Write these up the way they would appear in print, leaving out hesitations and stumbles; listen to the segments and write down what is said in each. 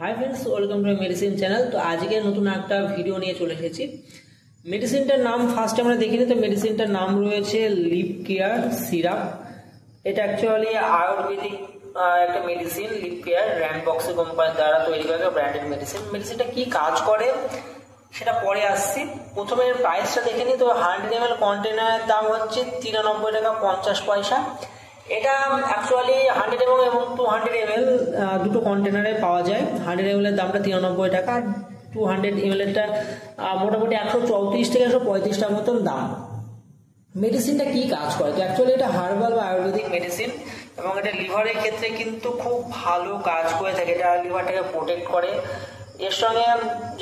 Hi friends, welcome to medicine channel. তো আজকে নতুন একটা ভিডিও নিয়ে চলে এসেছি। মেডিসিনটার নাম ফার্স্ট আমরা দেখিনি, তো মেডিসিনটার নাম রয়েছে লিপ কেয়ার সিরাপ। এটা অ্যাকচুয়ালি আয়ুর্বেদিক একটা মেডিসিন। লিপ কেয়ার র্যামবক্স কোম্পানির দ্বারা তৈরি করা একটা ব্র্যান্ডেড মেডিসিন। মেডিসিনটা কি কাজ করে সেটা পরে আসছি। প্রথমে এর প্রাইসটা দেখে নিই। তো 100 ml কন্টেনারের দাম হচ্ছে 93 টাকা 50 পয়সা। এটা অ্যাকচুয়ালি 100 ml এবং 200 ml দুটো কন্টেনারে পাওয়া যায়। 100 ml এর দামটা 93 টাকা, আর 200 ml এরটা মোটামুটি 134 থেকে 135 টাকার মতন দাম। মেডিসিনটা কি কাজ করে? তো অ্যাকচুয়ালি এটা হার্বাল বা আয়ুর্বেদিক মেডিসিন এবং এটা লিভারের ক্ষেত্রে কিন্তু খুব ভালো কাজ করে থাকে। এটা লিভারটাকে প্রোটেক্ট করে। এর সঙ্গে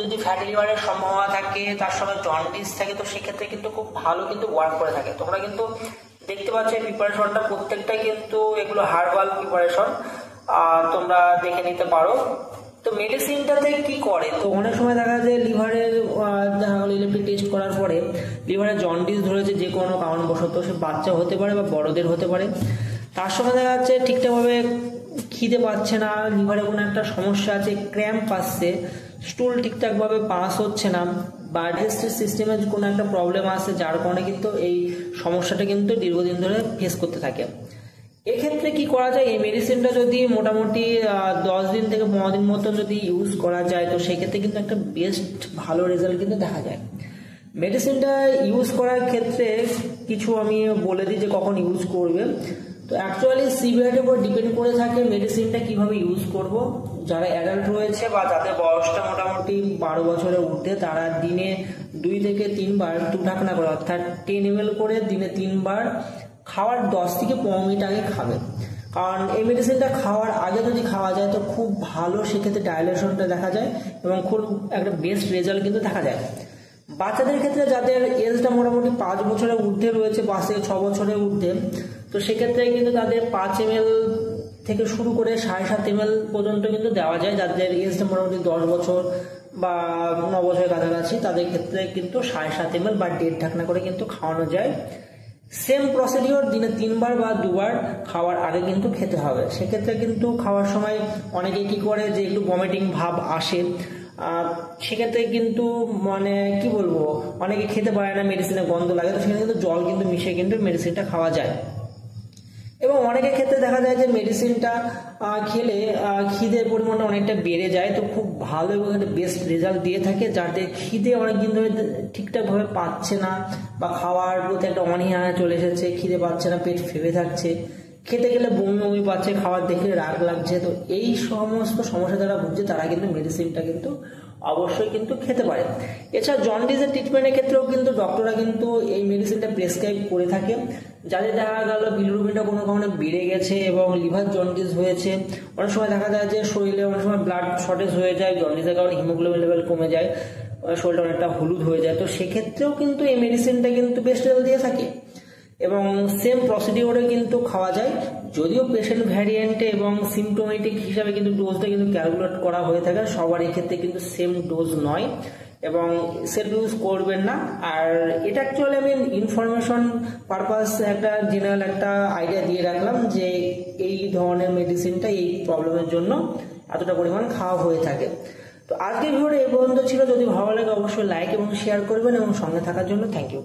যদি ফ্যাটি লিভারের সম্ভাবনা থাকে, তার সঙ্গে জন্ডিস থাকে, তো সেক্ষেত্রে কিন্তু খুব ভালো কিন্তু ওয়ার্ক করে থাকে। তোমরা কিন্তু দেখতে পাচ্ছ এই প্রিপারেশনটা প্রত্যেকটাই কিন্তু এগুলো হার্বাল প্রিপারেশন, তোমরা দেখে নিতে পারো। তো মেডিসিনটাতে কি করে? তো অনেক সময় দেখা যায় লিভারের দেখা গেলো ইলেকট্রিক টেস্ট করার পরে লিভারে জন্ডিস ধরেছে যে কোনো কারণবশত, সে বাচ্চা হতে পারে বা বড়দের হতে পারে। তার সঙ্গে দেখা যাচ্ছে ঠিকঠাকভাবে খিদে পাচ্ছে না, লিভারে কোনো একটা সমস্যা আছে, ক্র্যাম্প আসছে, স্টুল ঠিকঠাকভাবে পাস হচ্ছে না, বা ডাইজেস্টিভ সিস্টেমে কোনো একটা প্রবলেম আসছে, যার কারণে কিন্তু এই সমস্যাটা কিন্তু দীর্ঘদিন ধরে ফেস করতে থাকে। এক্ষেত্রে কি করা যায়? এই মেডিসিনটা যদি মোটামুটি 10 দিন থেকে 15 দিন মতন যদি ইউজ করা যায়, তো সেক্ষেত্রে কিন্তু একটা বেস্ট ভালো রেজাল্ট কিন্তু দেখা যায়। মেডিসিনটা ইউজ করার ক্ষেত্রে কিছু আমি বলে দিই যে কখন ইউজ করবে। তো অ্যাকচুয়ালি সিভিয়ারিটির উপর ডিপেন্ড করে থাকে মেডিসিনটা কিভাবে ইউজ করব। যারা অ্যাডাল্ট রয়েছে বা যাদের বয়সটা মোটামুটি 12 বছরের ঊর্ধ্বে, তারা দিনে 2 থেকে 3 বার 2 ঢাকনা করে, অর্থাৎ 10 ml করে দিনে 3 বার খাওয়ার 10 থেকে 15 মিনিট আগে খাবে। কারণ এই মেডিসিনটা খাওয়ার আগে যদি খাওয়া যায় তো খুব ভালো, সেক্ষেত্রে ডাইলেশনটা দেখা যায় এবং খুব একটা বেস্ট রেজাল্ট কিন্তু দেখা যায়। বাচ্চাদের ক্ষেত্রে যাদের এজটা মোটামুটি 5 বছরের ঊর্ধ্বে রয়েছে, 5 থেকে 6 বছরের ঊর্ধ্বে, তো সেক্ষেত্রে কিন্তু তাদের 5 ml থেকে শুরু করে 7.5 ml পর্যন্ত কিন্তু দেওয়া যায়। যাদের এজটা মোটামুটি 10 বছর বা 9 বছরের কাছাকাছি, তাদের ক্ষেত্রে কিন্তু 7.5 ml বা 1.5 ঢাকনা করে কিন্তু খাওয়ানো যায়। সেম প্রসিডিওর দিনে 3 বার বা 2 বার খাওয়ার আগে কিন্তু খেতে হবে। সেক্ষেত্রে কিন্তু খাওয়ার সময় অনেকে কি করে যে একটু ভমিটিং ভাব আসে, সেক্ষেত্রে কিন্তু মানে কি বলবো, অনেকে খেতে পারে না, মেডিসিনের গন্ধ লাগে, তো সেখানে কিন্তু জল কিন্তু মিশিয়ে কিন্তু মেডিসিনটা খাওয়া যায়। এবং অনেকের ক্ষেত্রে দেখা যায় যে মেডিসিনটা খেলে খিদের পরিমাণটা অনেকটা বেড়ে যায়, তো খুব ভালো এবং একটা বেস্ট রেজাল্ট দিয়ে থাকে। যাদের খিদে অনেকদিন ধরে ঠিকঠাকভাবে পাচ্ছে না বা খাওয়ার প্রতি একটা অনীহা চলে এসেছে, খিদে পাচ্ছে না, পেট ফেপে থাকছে, খেতে গেলে বমি বমি পাচ্ছে, খাবার দেখে রাগ লাগছে, তো এই সমস্ত সমস্যা যারা ভুগছে তারা কিন্তু মেডিসিনটা কিন্তু অবশ্যই কিন্তু খেতে পারে। এছাড়া জন্ডিসের ট্রিটমেন্টের ক্ষেত্রেও কিন্তু ডক্টররা কিন্তু এই মেডিসিনটা প্রেসক্রাইব করে থাকে। যাদের দেখা গেল বিলিরুবিনটা কোনো কারণে বেড়ে গেছে এবং লিভার জন্ডিস হয়েছে, অনেক সময় দেখা যায় যে শরীরে অনেক সময় ব্লাড শর্টেজ হয়ে যায়, জন্ডিসের কারণে হিমোগ্লোবিন লেভেল কমে যায়, শরীরটা অনেকটা হলুদ হয়ে যায়, তো সেক্ষেত্রেও কিন্তু এই মেডিসিনটা কিন্তু বেস্ট রেজাল্ট দিয়ে থাকে এবং সেম প্রসিডিওরে কিন্তু খাওয়া যায়। যদিও পেশেন্ট ভ্যারিয়েন্টে এবং সিমটোমেটিক হিসাবে কিন্তু ডোজটা কিন্তু ক্যালকুলেট করা হয়ে থাকে, সবার ক্ষেত্রে কিন্তু সেম ডোজ নয় এবং সেলফ ইউজ করবেন না। আর এটা অ্যাকচুয়ালি আমি ইনফরমেশন পারপাস একটা জেনারেল একটা আইডিয়া দিয়ে রাখলাম যে এই ধরনের মেডিসিনটা এই প্রবলেমের জন্য এতটা পরিমাণ খাওয়া হয়ে থাকে। তো আজকের ভিডিওটা এই পর্যন্ত ছিল। যদি ভালো লাগে অবশ্যই লাইক এবং শেয়ার করবেন এবং সঙ্গে থাকার জন্য থ্যাংক ইউ।